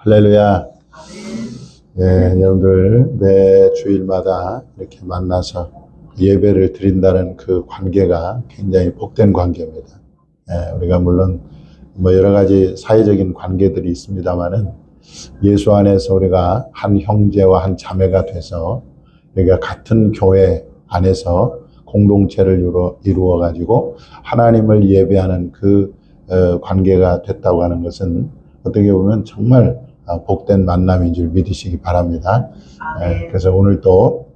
할렐루야. 예, 여러분들 매 주일마다 이렇게 만나서 예배를 드린다는 그 관계가 굉장히 복된 관계입니다. 예, 우리가 물론 뭐 여러 가지 사회적인 관계들이 있습니다만은 예수 안에서 우리가 한 형제와 한 자매가 돼서 우리가 같은 교회 안에서 공동체를 이루어 가지고 하나님을 예배하는 그 관계가 됐다고 하는 것은 어떻게 보면 정말 복된 만남인 줄 믿으시기 바랍니다. 그래서 오늘 또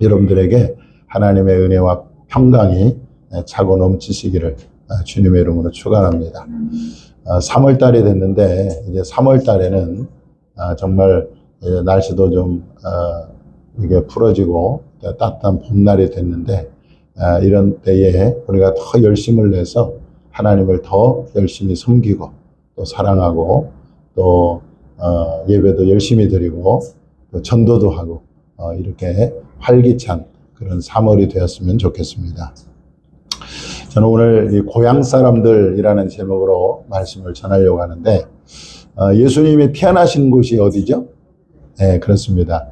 여러분들에게 하나님의 은혜와 평강이 차고 넘치시기를 주님의 이름으로 축원합니다. 3월 달이 됐는데 이제 3월 달에는 정말 날씨도 좀 이게 풀어지고 따뜻한 봄날이 됐는데 이런 때에 우리가 더 열심을 내서 하나님을 더 열심히 섬기고 또 사랑하고 또 예배도 열심히 드리고 또 전도도 하고 이렇게 활기찬 그런 3월이 되었으면 좋겠습니다. 저는 오늘 이 고향 사람들이라는 제목으로 말씀을 전하려고 하는데 예수님이 태어나신 곳이 어디죠? 네, 그렇습니다.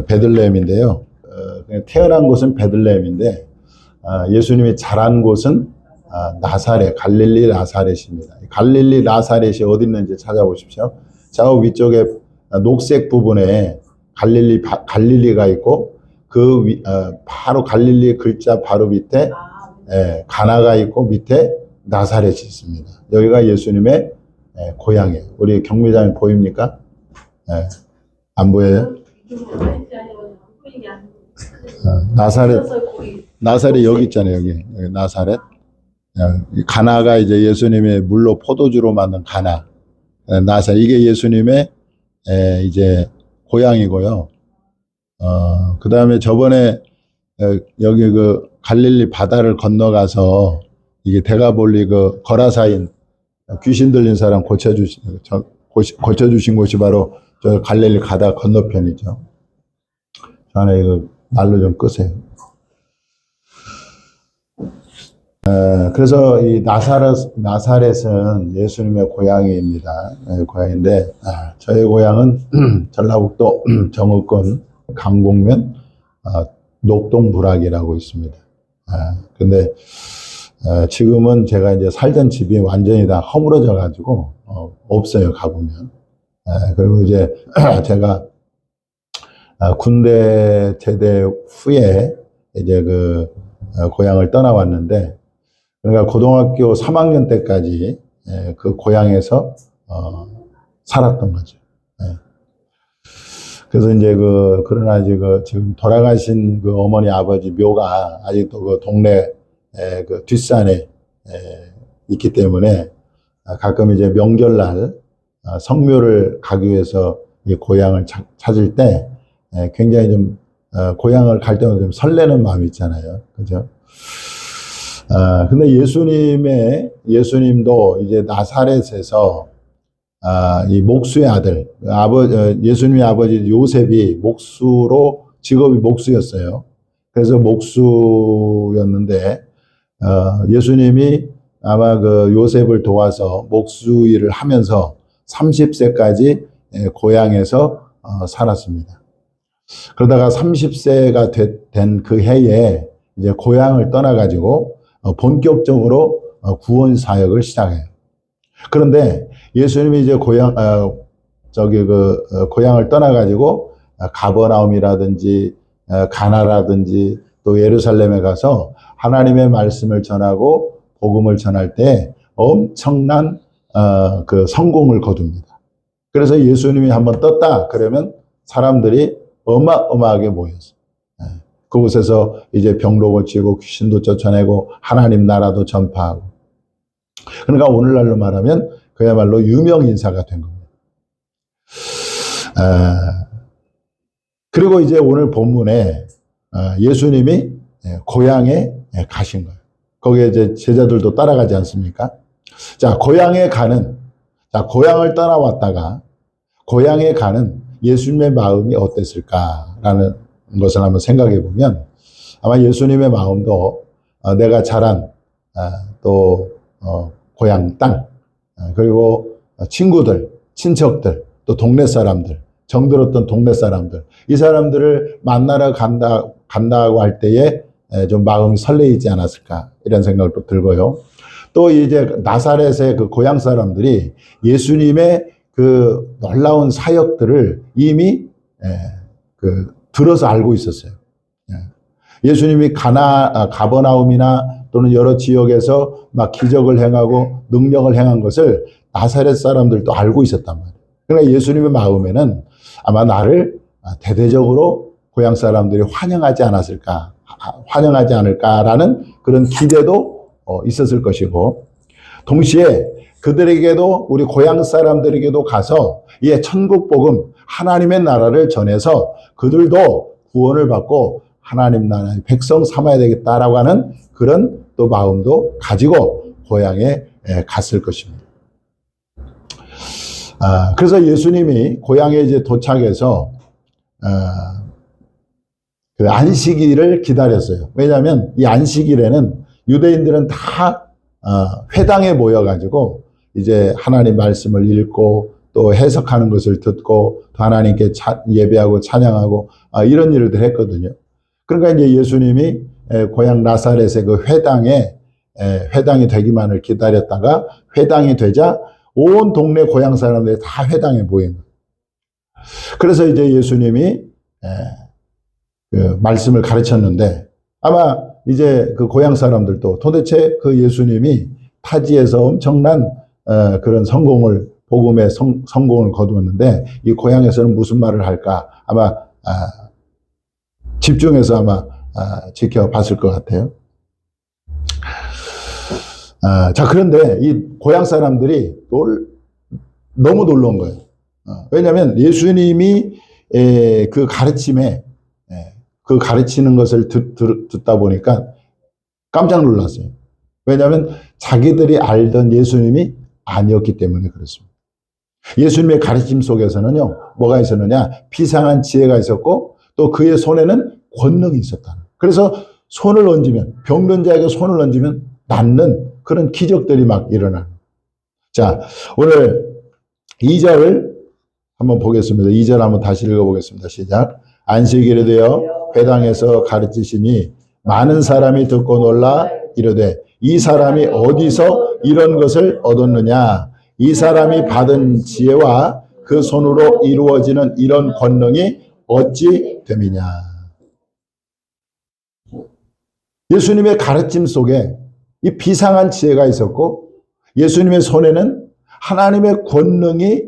베들레헴인데요. 태어난 곳은 베들레헴인데 예수님이 자란 곳은 나사렛, 갈릴리 나사렛입니다. 갈릴리 나사렛이 어디 있는지 찾아보십시오. 좌우 위쪽에 녹색 부분에 갈릴리가 있고 그 바로 갈릴리 글자 바로 밑에 가나가 있고 밑에 나사렛이 있습니다. 여기가 예수님의 고향이에요. 우리 경미장님 보입니까? 안 보여요? 나사렛 여기 있잖아요. 여기 나사렛. 가나가 이제 예수님의 물로 포도주로 만든 가나. 나사렛 이게 예수님의 이제 고향이고요. 그 다음에 저번에 여기 그 갈릴리 바다를 건너가서 이게 대가볼리 그 거라사인 귀신 들린 사람 고쳐주신 곳이 바로 저 갈릴리 가다 건너편이죠. 전에 이거 날로 좀 끄세요. 그래서 이 나사렛은 예수님의 고향입니다. 고향인데 저의 고향은 전라북도 정읍군 강곡면 녹동부락이라고 있습니다. 근데 지금은 제가 이제 살던 집이 완전히 다 허물어져 가지고 없어요, 가보면. 그리고 이제 제가 군대 제대 후에 이제 그 고향을 떠나왔는데, 그러니까 고등학교 3학년 때까지 그 고향에서 살았던 거죠. 그래서 이제 그러나 이제 지금 돌아가신 그 어머니 아버지 묘가 아직도 그 동네 그 뒷산에 있기 때문에 가끔 이제 명절날 성묘를 가기 위해서 이 고향을 찾을 때 굉장히 좀 고향을 갈 때마다 좀 설레는 마음이 있잖아요. 그죠? 근데 예수님도 이제 나사렛에서 이 목수의 아들, 예수님의 아버지 요셉이 직업이 목수였어요. 그래서 목수였는데, 예수님이 아마 그 요셉을 도와서 목수 일을 하면서 30세까지 고향에서 살았습니다. 그러다가 30세가 된 그 해에 이제 고향을 떠나가지고 본격적으로 구원 사역을 시작해요. 그런데 예수님이 이제 고향을 떠나가지고 가버나움이라든지 가나라든지 또 예루살렘에 가서 하나님의 말씀을 전하고 복음을 전할 때 엄청난 그 성공을 거둡니다. 그래서 예수님이 한번 떴다 그러면 사람들이 어마어마하게 모였어요. 그곳에서 이제 병도 고치고 귀신도 쫓아내고 하나님 나라도 전파하고. 그러니까 오늘날로 말하면 그야말로 유명 인사가 된 겁니다. 그리고 이제 오늘 본문에 예수님이 고향에 가신 거예요. 거기에 이제 제자들도 따라가지 않습니까? 자, 고향을 떠나왔다가 고향에 가는 예수님의 마음이 어땠을까라는 것을 한번 생각해 보면 아마 예수님의 마음도 내가 자란 또 고향 땅 그리고 친구들, 친척들 또 동네 사람들, 정들었던 동네 사람들, 이 사람들을 만나러 간다고 할 때에 좀 마음이 설레이지 않았을까 이런 생각도 들고요. 또 이제 나사렛의 그 고향 사람들이 예수님의 그 놀라운 사역들을 이미 들어서 알고 있었어요. 예수님이 가버나움이나 또는 여러 지역에서 막 기적을 행하고 능력을 행한 것을 나사렛 사람들도 알고 있었단 말이에요. 그러니까 예수님의 마음에는 아마 나를 대대적으로 고향 사람들이 환영하지 않을까라는 그런 기대도 있었을 것이고, 동시에 그들에게도, 우리 고향 사람들에게도 가서 이 천국 복음, 하나님의 나라를 전해서 그들도 구원을 받고 하나님 나라의 백성 삼아야 되겠다라고 하는 그런 또 마음도 가지고 고향에 갔을 것입니다. 그래서 예수님이 고향에 이제 도착해서 그 안식일을 기다렸어요. 왜냐하면 이 안식일에는 유대인들은 다 회당에 모여가지고 이제 하나님 말씀을 읽고 또 해석하는 것을 듣고 또 하나님께 예배하고 찬양하고 이런 일을 했거든요. 그러니까 이제 예수님이 고향 나사렛의 그 회당이 되기만을 기다렸다가 회당이 되자 온 동네 고향 사람들이 다 회당에 모인 거예요. 그래서 이제 예수님이 그 말씀을 가르쳤는데, 아마 이제 그 고향 사람들도 도대체 그 예수님이 타지에서 엄청난 그런 복음의 성공을 거두었는데 이 고향에서는 무슨 말을 할까 아마 집중해서 아마 지켜봤을 것 같아요. 자, 그런데 이 고향 사람들이 너무 놀라운 거예요. 왜냐하면 예수님이 그 가르침에 그 가르치는 것을 듣다 보니까 깜짝 놀랐어요. 왜냐하면 자기들이 알던 예수님이 아니었기 때문에 그렇습니다. 예수님의 가르침 속에서는요, 뭐가 있었느냐? 비상한 지혜가 있었고 또 그의 손에는 권능이 있었다. 그래서 손을 얹으면, 병든 자에게 손을 얹으면 낫는 그런 기적들이 막 일어나는. 자, 오늘 2절을 한번 보겠습니다. 2절 한번 다시 읽어보겠습니다. 시작. 안식일에 되어 회당에서 가르치시니 많은 사람이 듣고 놀라 이르되 이 사람이 어디서 이런 것을 얻었느냐? 이 사람이 받은 지혜와 그 손으로 이루어지는 이런 권능이 어찌 됨이냐? 예수님의 가르침 속에 이 비상한 지혜가 있었고 예수님의 손에는 하나님의 권능이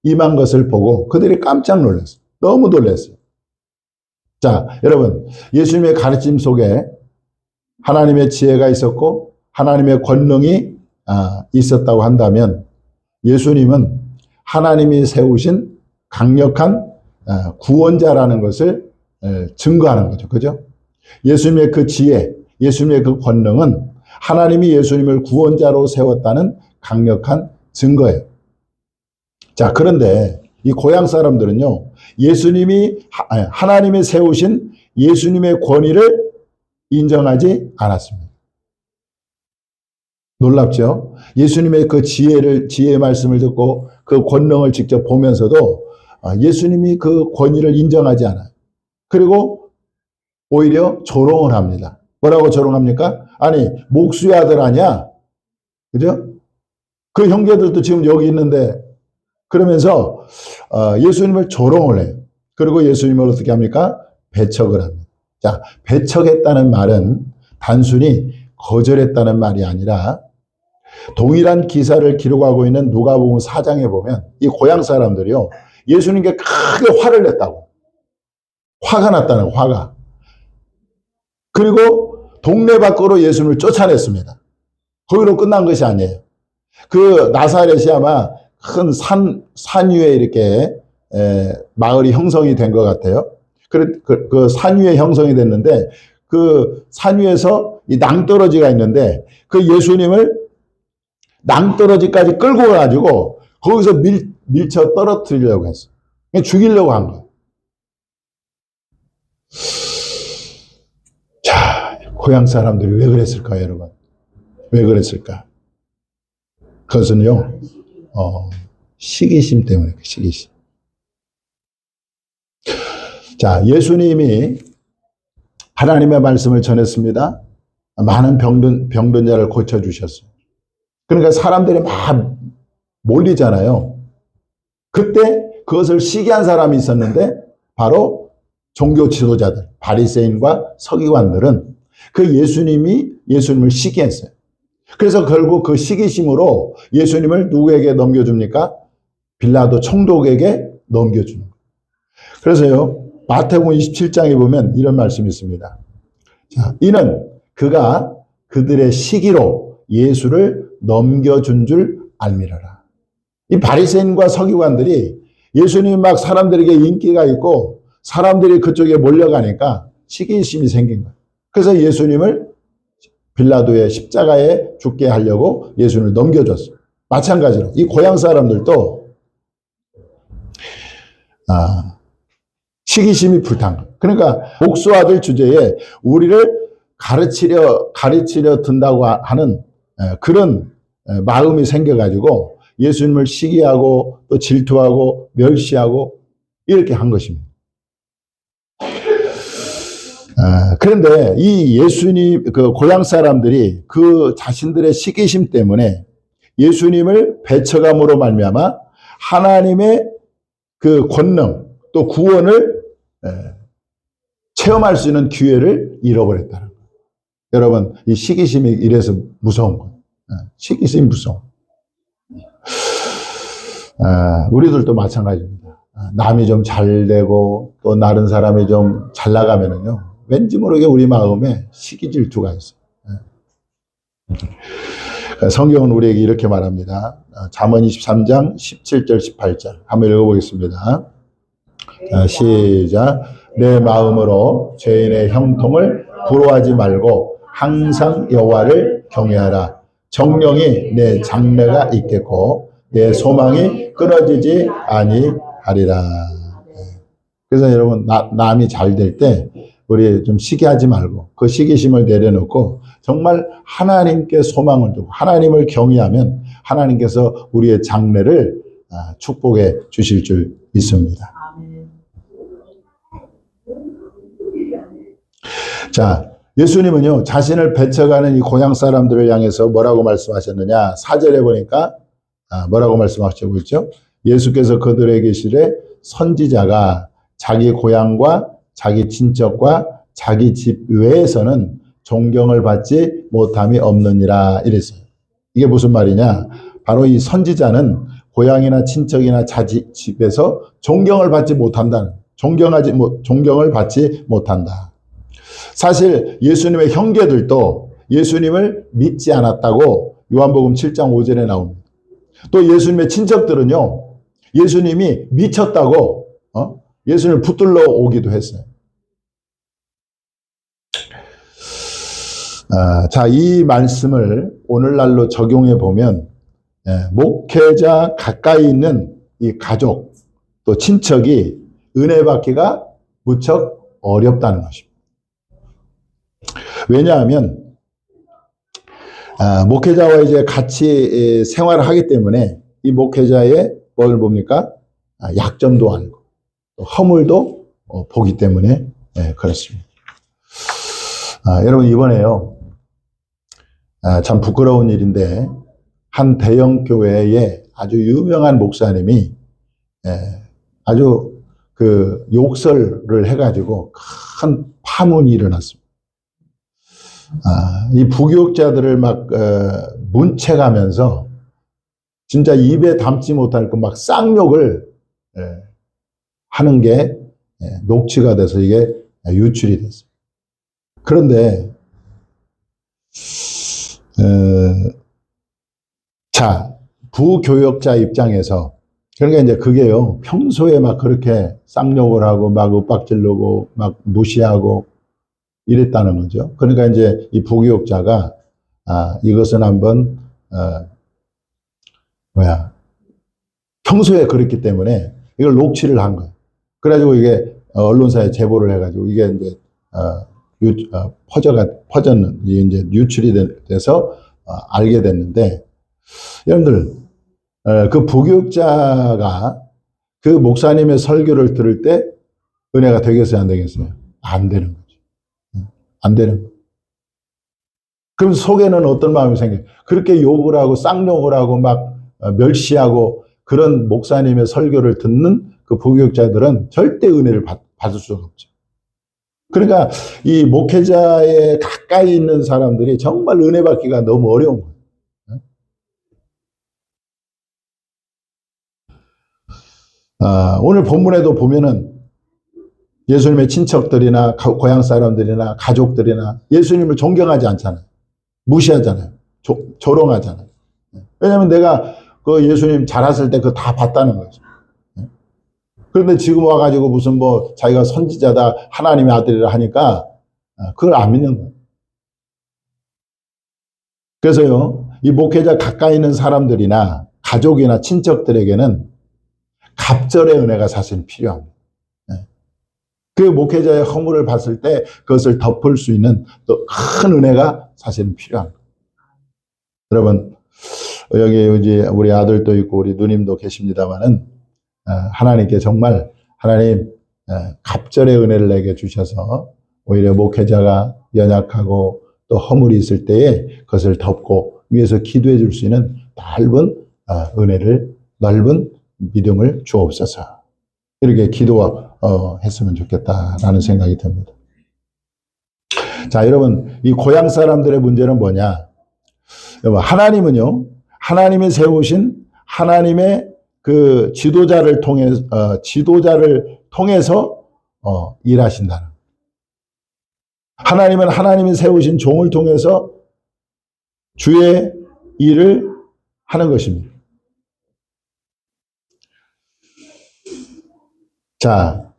임한 것을 보고 그들이 깜짝 놀랐어요. 너무 놀랐어요. 자, 여러분, 예수님의 가르침 속에 하나님의 지혜가 있었고 하나님의 권능이 있었다고 한다면 예수님은 하나님이 세우신 강력한 구원자라는 것을 증거하는 거죠. 그죠? 예수님의 그 지혜, 예수님의 그 권능은 하나님이 예수님을 구원자로 세웠다는 강력한 증거예요. 자, 그런데 이 고향 사람들은요, 하나님이 세우신 예수님의 권위를 인정하지 않았습니다. 놀랍죠? 예수님의 그 지혜의 말씀을 듣고 그 권능을 직접 보면서도 예수님이 그 권위를 인정하지 않아요. 그리고 오히려 조롱을 합니다. 뭐라고 조롱합니까? 아니, 목수의 아들 아니야? 그죠? 그 형제들도 지금 여기 있는데, 그러면서 예수님을 조롱을 해요. 그리고 예수님을 어떻게 합니까? 배척을 합니다. 자, 배척했다는 말은 단순히 거절했다는 말이 아니라 동일한 기사를 기록하고 있는 누가복음 4장에 보면 이 고향 사람들이요, 예수님께 크게 화를 냈다고. 화가 났다는 화가. 그리고 동네 밖으로 예수님을 쫓아냈습니다. 거기로 끝난 것이 아니에요. 그 나사렛이 아마 큰 산 위에 이렇게 마을이 형성이 된 것 같아요. 그 산 위에 형성이 됐는데 그 산 위에서 이 낭떠러지가 있는데 그 예수님을 낭떠러지까지 끌고 가가지고 거기서 밀쳐 떨어뜨리려고 했어. 죽이려고 한 거예요. 자, 고향 사람들이 왜 그랬을까요, 여러분? 왜 그랬을까? 그것은요, 시기심 때문에, 시기심. 자, 예수님이 하나님의 말씀을 전했습니다. 많은 병든 자를 고쳐주셨어요. 그러니까 사람들이 막 몰리잖아요. 그때 그것을 시기한 사람이 있었는데 바로 종교 지도자들, 바리새인과 서기관들은 그 예수님을 시기했어요. 그래서 결국 그 시기심으로 예수님을 누구에게 넘겨줍니까? 빌라도 총독에게 넘겨주는 거예요. 그래서요, 마태복음 27장에 보면 이런 말씀이 있습니다. 자, 이는 그가 그들의 시기로 예수를 넘겨준 줄 알미러라. 이 바리새인과 서기관들이 예수님이 막 사람들에게 인기가 있고 사람들이 그쪽에 몰려가니까 시기심이 생긴 거예요. 그래서 예수님을 빌라도의 십자가에 죽게 하려고 예수님을 넘겨줬어요. 마찬가지로 이 고향 사람들도 시기심이 불탄 거예요. 그러니까 목수아들 주제에 우리를 가르치려 든다고 하는 그런 마음이 생겨가지고 예수님을 시기하고 또 질투하고 멸시하고 이렇게 한 것입니다. 그런데 이 예수님, 그 고향 사람들이 그 자신들의 시기심 때문에 예수님을 배척함으로 말미암아 하나님의 그 권능 또 구원을 체험할 수 있는 기회를 잃어버렸다는 거예요. 여러분, 이 시기심이 이래서 무서운 거예요. 시기심이 무서워. 우리들도 마찬가지입니다. 남이 좀 잘 되고 또 다른 사람이 좀 잘 나가면은요, 왠지 모르게 우리 마음에 시기 질투가 있어요. 성경은 우리에게 이렇게 말합니다. 잠언 23장 17절 18절 한번 읽어보겠습니다. 시작. 내 마음으로 죄인의 형통을 부러워하지 말고 항상 여호와를 경외하라. 정령이 내 장래가 있겠고 내 소망이 끊어지지 아니하리라. 그래서 여러분, 남이 잘 될 때 우리 좀 시기하지 말고 그 시기심을 내려놓고 정말 하나님께 소망을 두고 하나님을 경외하면 하나님께서 우리의 장래를 축복해 주실 줄 믿습니다. 자, 예수님은요, 자신을 배척하는 이 고향 사람들을 향해서 뭐라고 말씀하셨느냐? 4절에 보니까 뭐라고 말씀하시고 있죠? 예수께서 그들에게 이르시되 선지자가 자기 고향과 자기 친척과 자기 집 외에서는 존경을 받지 못함이 없느니라 이랬어요. 이게 무슨 말이냐? 바로 이 선지자는 고향이나 친척이나 자기 집에서 존경을 받지 못한다. 존경을 받지 못한다. 사실 예수님의 형제들도 예수님을 믿지 않았다고 요한복음 7장 5절에 나옵니다. 또 예수님의 친척들은요, 예수님이 미쳤다고 예수님을 붙들러 오기도 했어요. 자, 이 말씀을 오늘날로 적용해 보면 목회자 가까이 있는 이 가족 또 친척이 은혜 받기가 무척 어렵다는 것입니다. 왜냐하면 목회자와 이제 같이 생활을 하기 때문에 이 목회자의 뭘 봅니까? 약점도 알고 허물도 보기 때문에 그렇습니다. 여러분, 이번에요, 참 부끄러운 일인데 한 대형 교회에 아주 유명한 목사님이 아주 그 욕설을 해가지고 큰 파문이 일어났습니다. 이 부교육자들을 막 문책하면서 진짜 입에 담지 못할 그 막 쌍욕을 하는 게 녹취가 돼서 이게 유출이 됐어요. 그런데 자, 부교역자 입장에서 그러니까 이제 그게요, 평소에 막 그렇게 쌍욕을 하고 막 윽박지르고 막 무시하고 이랬다는 거죠. 그러니까 이제 이 부교역자가 이것은 한번 평소에 그랬기 때문에 이걸 녹취를 한 거예요. 그래가지고 이게 언론사에 제보를 해가지고 이게 이제 퍼졌는 이제 유출이 돼서 알게 됐는데, 여러분들 그 부교육자가 그 목사님의 설교를 들을 때 은혜가 되겠어요, 안 되겠어요? 안 되는 거죠. 안 되는 거죠. 그럼 속에는 어떤 마음이 생겨요? 그렇게 욕을 하고 쌍욕을 하고 막 멸시하고 그런 목사님의 설교를 듣는 그 부교육자들은 절대 은혜를 받을 수가 없죠. 그러니까 이 목회자에 가까이 있는 사람들이 정말 은혜 받기가 너무 어려운 거예요. 오늘 본문에도 보면은 예수님의 친척들이나 고향 사람들이나 가족들이나 예수님을 존경하지 않잖아요. 무시하잖아요. 조롱하잖아요. 왜냐하면 내가 그 예수님 잘하실 때 그거 다 봤다는 거죠. 그런데 지금 와가지고 무슨 뭐 자기가 선지자다 하나님의 아들이라 하니까 그걸 안 믿는 거예요. 그래서요, 이 목회자 가까이 있는 사람들이나 가족이나 친척들에게는 갑절의 은혜가 사실 필요합니다. 그 목회자의 허물을 봤을 때 그것을 덮을 수 있는 또 큰 은혜가 사실은 필요합니다. 여러분, 여기 이제 우리 아들도 있고 우리 누님도 계십니다만은 하나님께 정말 하나님 갑절의 은혜를 내게 주셔서 오히려 목회자가 연약하고 또 허물이 있을 때에 그것을 덮고 위에서 기도해 줄 수 있는 넓은 은혜를, 넓은 믿음을 주옵소서. 이렇게 기도했으면 좋겠다라는 생각이 듭니다. 자, 여러분, 이 고향 사람들의 문제는 뭐냐? 여러분, 하나님은요, 하나님이 세우신 하나님의 그 지도자를 통해서 일하신다는. 하나님은 하나님이 세우신 종을 통해서 주의 일을 하는 것입니다. 자,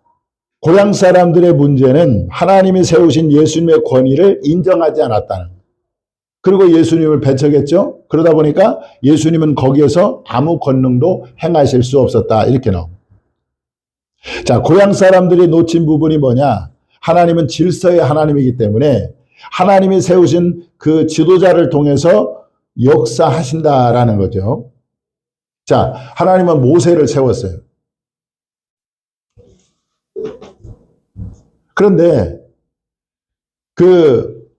고향 사람들의 문제는 하나님이 세우신 예수님의 권위를 인정하지 않았다는 거예요. 그리고 예수님을 배척했죠. 그러다 보니까 예수님은 거기에서 아무 권능도 행하실 수 없었다. 이렇게 나옵니다. 자, 고향 사람들이 놓친 부분이 뭐냐? 하나님은 질서의 하나님이기 때문에 하나님이 세우신 그 지도자를 통해서 역사하신다라는 거죠. 자, 하나님은 모세를 세웠어요. 그런데 그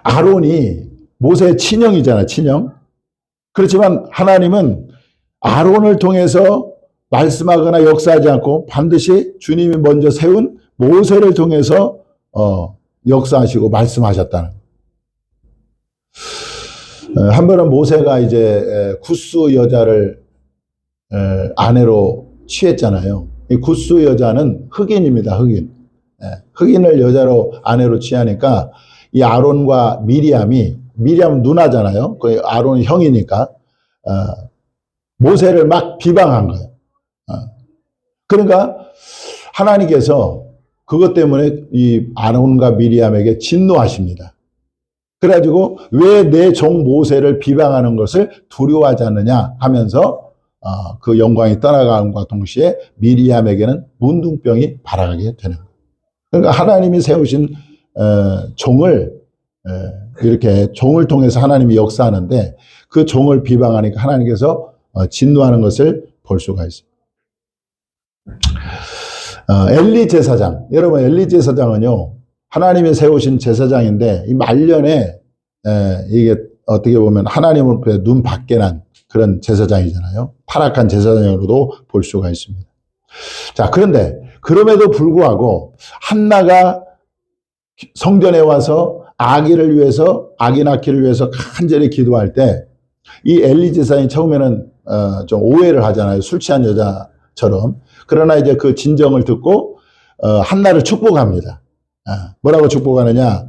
아론이 모세의 친형이잖아요, 친형. 그렇지만 하나님은 아론을 통해서 말씀하거나 역사하지 않고 반드시 주님이 먼저 세운 모세를 통해서 역사하시고 말씀하셨다는. 한 번은 모세가 이제 구스 여자를 아내로 취했잖아요. 이 구스 여자는 흑인입니다, 흑인. 흑인을 여자로 아내로 취하니까 이 아론과 미리암 누나잖아요. 그 아론 형이니까 모세를 막 비방한 거예요. 그러니까 하나님께서 그것 때문에 이 아론과 미리암에게 진노하십니다. 그래가지고 왜 내 종 모세를 비방하는 것을 두려워하지 않느냐 하면서 그 영광이 떠나감과 동시에 미리암에게는 문둥병이 발아가게 되는 거예요. 그러니까 하나님이 세우신 종을 이렇게 종을 통해서 하나님이 역사하는데 그 종을 비방하니까 하나님께서 진노하는 것을 볼 수가 있어요. 엘리 제사장, 여러분 엘리 제사장은요 하나님이 세우신 제사장인데 이 말년에 이게 어떻게 보면 하나님을 눈 밖에 난 그런 제사장이잖아요. 타락한 제사장으로도 볼 수가 있습니다. 자, 그런데 그럼에도 불구하고 한나가 성전에 와서 아기 낳기를 위해서 간절히 기도할 때 이 엘리 제사장이 처음에는 좀 오해를 하잖아요. 술 취한 여자처럼. 그러나 이제 그 진정을 듣고 한나를 축복합니다. 뭐라고 축복하느냐?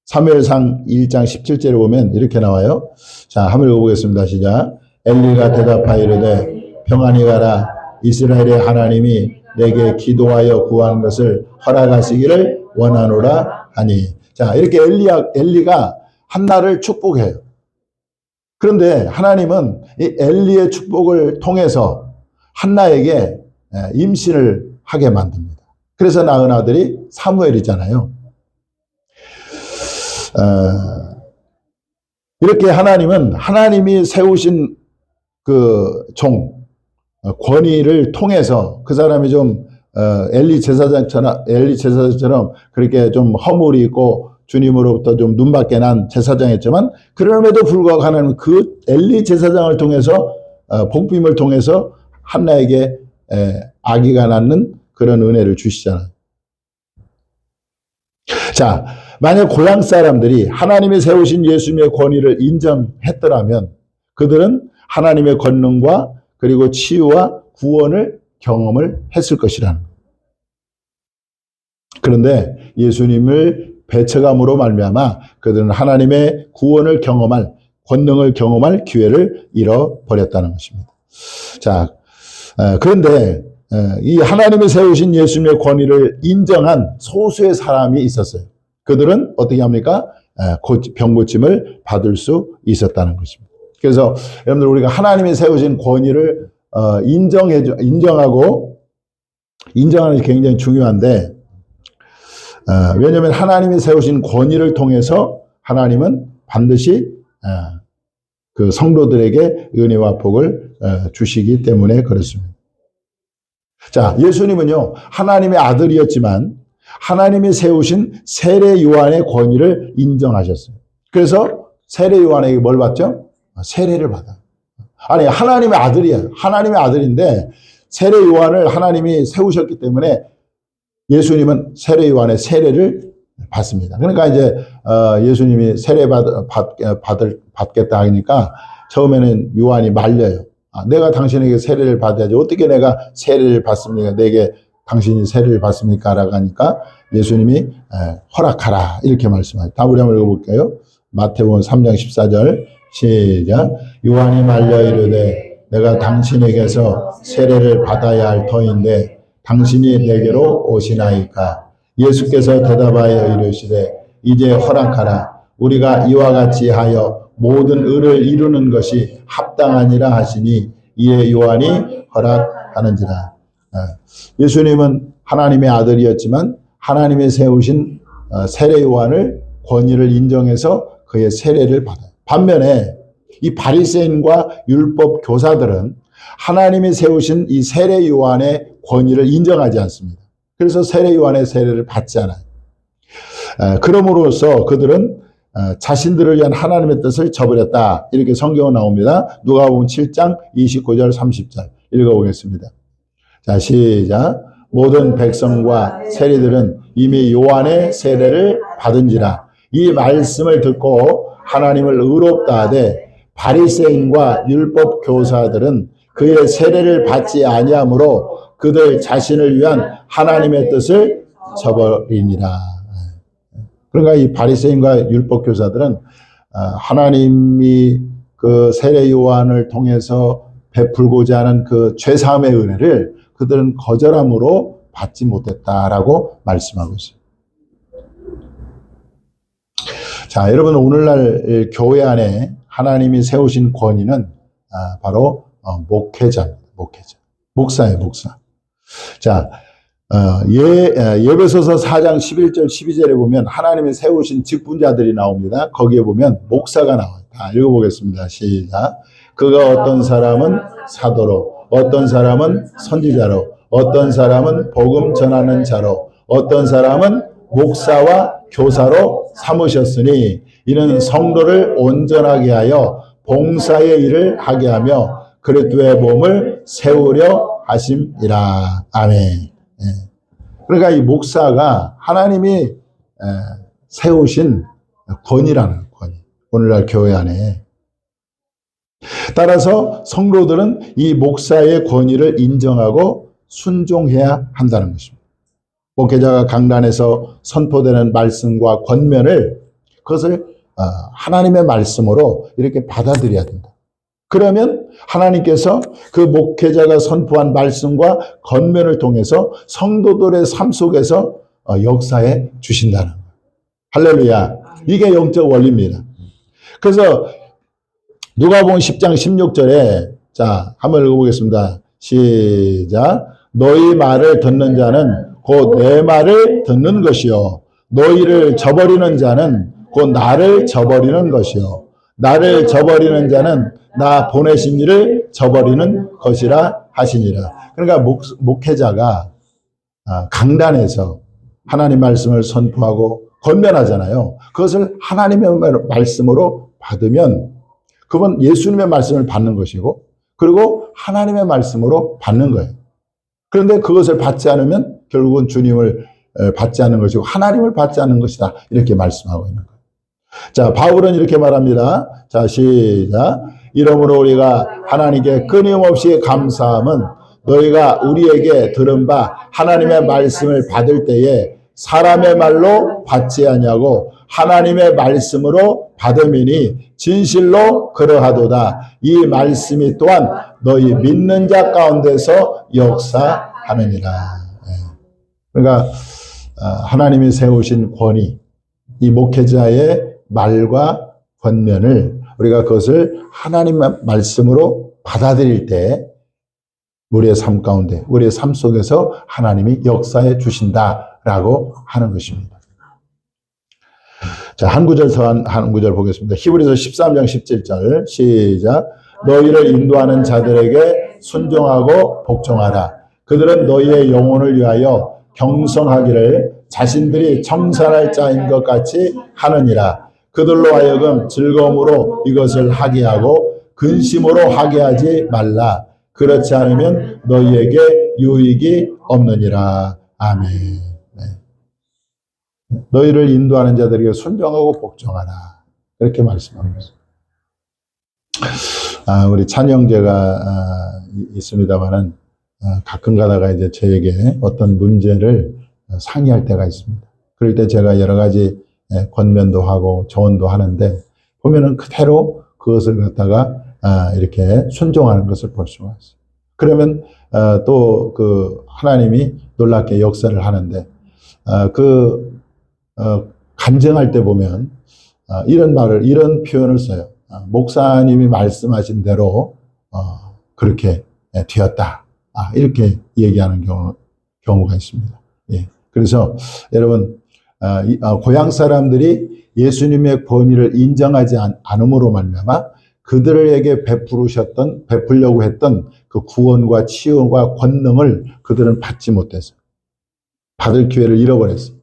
사무엘상 1장 17절에 보면 이렇게 나와요. 자, 한번 읽어보겠습니다. 시작. 엘리가 대답하이르되 평안히 가라. 이스라엘의 하나님이 내게 기도하여 구한 것을 허락하시기를 원하노라 하니. 자, 이렇게 엘리가 한나를 축복해요. 그런데 하나님은 이 엘리의 축복을 통해서 한나에게 임신을 하게 만듭니다. 그래서 낳은 아들이 사무엘이잖아요. 이렇게 하나님은 하나님이 세우신 그 종, 권위를 통해서 그 사람이 좀 엘리 제사장처럼 그렇게 좀 허물이 있고 주님으로부터 좀 눈밖에 난 제사장이었지만 그럼에도 불구하고 하나님은 그 엘리 제사장을 통해서 복빔을 통해서 한나에게 아기가 낳는 그런 은혜를 주시잖아요. 자, 만약 고향 사람들이 하나님이 세우신 예수님의 권위를 인정했더라면 그들은 하나님의 권능과 그리고 치유와 구원을 경험을 했을 것이라는 거예요. 그런데 예수님을 배척함으로 말미암아 그들은 하나님의 구원을 경험할, 권능을 경험할 기회를 잃어버렸다는 것입니다. 자, 그런데 이 하나님이 세우신 예수님의 권위를 인정한 소수의 사람이 있었어요. 그들은 어떻게 합니까? 병고침을 받을 수 있었다는 것입니다. 그래서 여러분들 우리가 하나님이 세우신 권위를 인정하는 게 굉장히 중요한데 왜냐하면 하나님이 세우신 권위를 통해서 하나님은 반드시 그 성도들에게 은혜와 복을 주시기 때문에 그렇습니다. 자, 예수님은요 하나님의 아들이었지만 하나님이 세우신 세례 요한의 권위를 인정하셨어요. 그래서 세례 요한에게 뭘 받죠? 세례를 받아요. 아니, 하나님의 아들이에요. 하나님의 아들인데 세례 요한을 하나님이 세우셨기 때문에 예수님은 세례 요한의 세례를 받습니다. 그러니까 이제 예수님이 세례 받겠다 하니까 처음에는 요한이 말려요. 내가 당신에게 세례를 받아야지 어떻게 내가 세례를 받습니까? 내게 당신이 세례를 받습니까? 라고 하니까 예수님이 허락하라 이렇게 말씀하죠. 다 우리 한번 읽어볼게요. 마태복음 3장 14절 시작. 요한이 말려 이르되 내가 당신에게서 세례를 받아야 할 터인데 당신이 내게로 오시나이까? 예수께서 대답하여 이르시되 이제 허락하라. 우리가 이와 같이 하여 모든 의를 이루는 것이 합당하니라 하시니 이에 요한이 허락하는지라. 예수님은 하나님의 아들이었지만 하나님이 세우신 세례 요한을 권위를 인정해서 그의 세례를 받아요. 반면에 이 바리새인과 율법 교사들은 하나님이 세우신 이 세례 요한의 권위를 인정하지 않습니다. 그래서 세례 요한의 세례를 받지 않아요. 그럼으로써 그들은 자신들을 위한 하나님의 뜻을 저버렸다. 이렇게 성경은 나옵니다. 누가복음 7장 29절 30절 읽어보겠습니다. 자, 시작. 모든 백성과 세리들은 이미 요한의 세례를 받은지라. 이 말씀을 듣고 하나님을 의롭다 하되 바리새인과 율법 교사들은 그의 세례를 받지 아니하므로 그들 자신을 위한 하나님의 뜻을 저버리니라. 그러니까 이 바리새인과 율법 교사들은 하나님이 그 세례 요한을 통해서 베풀고자 하는 그 죄사함의 은혜를 그들은 거절함으로 받지 못했다라고 말씀하고 있어요. 자, 여러분 오늘날 교회 안에 하나님이 세우신 권위는 바로 목회자입니다. 목사예요, 목사. 자, 예배소서 4장 11절 12절에 보면 하나님이 세우신 직분자들이 나옵니다. 거기에 보면 목사가 나와요. 다 읽어보겠습니다. 시작. 그가 어떤 사람은 사도로, 어떤 사람은 선지자로, 어떤 사람은 복음 전하는 자로, 어떤 사람은 목사와 교사로 삼으셨으니 이는 성도를 온전하게 하여 봉사의 일을 하게 하며 그리스도의 몸을 세우려 하심이라. 아멘. 그러니까 이 목사가 하나님이 세우신 권위라는 권위. 오늘날 교회 안에. 따라서 성도들은 이 목사의 권위를 인정하고 순종해야 한다는 것입니다. 목회자가 강단에서 선포되는 말씀과 권면을 그것을 하나님의 말씀으로 이렇게 받아들여야 된다. 그러면 하나님께서 그 목회자가 선포한 말씀과 권면을 통해서 성도들의 삶 속에서 역사해 주신다는 거예요. 할렐루야. 이게 영적 원리입니다. 그래서 누가복음 10장 16절에 자, 한번 읽어보겠습니다. 시작. 너희 말을 듣는 자는 곧 내 말을 듣는 것이요. 너희를 저버리는 자는 곧 나를 저버리는 것이요. 나를 저버리는 자는 나 보내신 이를 저버리는 것이라 하시니라. 그러니까 목회자가 강단에서 하나님 말씀을 선포하고 권면하잖아요. 그것을 하나님의 말씀으로 받으면 그건 예수님의 말씀을 받는 것이고 그리고 하나님의 말씀으로 받는 거예요. 그런데 그것을 받지 않으면 결국은 주님을 받지 않는 것이고 하나님을 받지 않는 것이다. 이렇게 말씀하고 있는 거예요. 자, 바울은 이렇게 말합니다. 자, 시작. 이러므로 우리가 하나님께 끊임없이 감사함은 너희가 우리에게 들은 바 하나님의 말씀을 받을 때에 사람의 말로 받지 아니하고 하나님의 말씀으로 받음이니 진실로 그러하도다. 이 말씀이 또한 너희 믿는 자 가운데서 역사하느니라. 그러니까 하나님이 세우신 권위, 이 목회자의 말과 권면을 우리가 그것을 하나님의 말씀으로 받아들일 때 우리의 삶 가운데, 우리의 삶 속에서 하나님이 역사해 주신다라고 하는 것입니다. 자, 한 구절 더 한 구절 보겠습니다. 히브리서 13장 17절 시작. 너희를 인도하는 자들에게 순종하고 복종하라. 그들은 너희의 영혼을 위하여 경성하기를 자신들이 청산할 자인 것 같이 하느니라. 그들로 하여금 즐거움으로 이것을 하게 하고 근심으로 하게 하지 말라. 그렇지 않으면 너희에게 유익이 없느니라. 아멘. 네. 너희를 인도하는 자들에게 순종하고 복종하라. 그렇게 말씀합니다. 우리 찬영제가 있습니다만은 가끔 가다가 이제 저에게 어떤 문제를 상의할 때가 있습니다. 그럴 때 제가 여러 가지 권면도 하고 조언도 하는데 보면은 그대로 그것을 갖다가 이렇게 순종하는 것을 볼 수가 있어요. 그러면 또 그 하나님이 놀랍게 역사를 하는데 간증할 때 보면 이런 표현을 써요. 목사님이 말씀하신 대로 그렇게 되었다. 이렇게 얘기하는 경우가 있습니다. 예. 그래서 여러분 고향 사람들이 예수님의 권위를 인정하지 않음으로 말미암아 그들에게 베풀려고 했던 그 구원과 치유와 권능을 그들은 받지 못했어요. 받을 기회를 잃어버렸어요.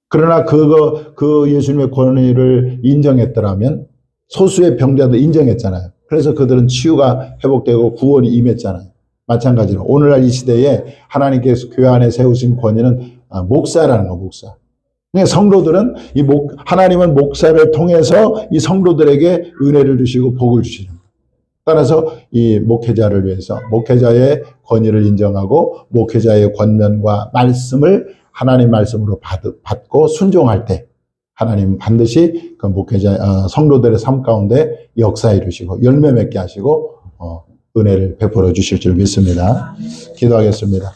그러나 그 예수님의 권위를 인정했더라면 소수의 병자도 인정했잖아요. 그래서 그들은 치유가 회복되고 구원이 임했잖아요. 마찬가지로 오늘날 이 시대에 하나님께서 교회 안에 세우신 권위는 목사라는 거, 목사. 그러니까 성도들은 하나님은 목사를 통해서 이 성도들에게 은혜를 주시고 복을 주시는 거예요. 따라서 이 목회자를 위해서 목회자의 권위를 인정하고 목회자의 권면과 말씀을 하나님 말씀으로 받고 순종할 때 하나님은 반드시 그 목회자 성도들의 삶 가운데 역사해 주시고 열매 맺게 하시고 은혜를 베풀어 주실 줄 믿습니다. 기도하겠습니다.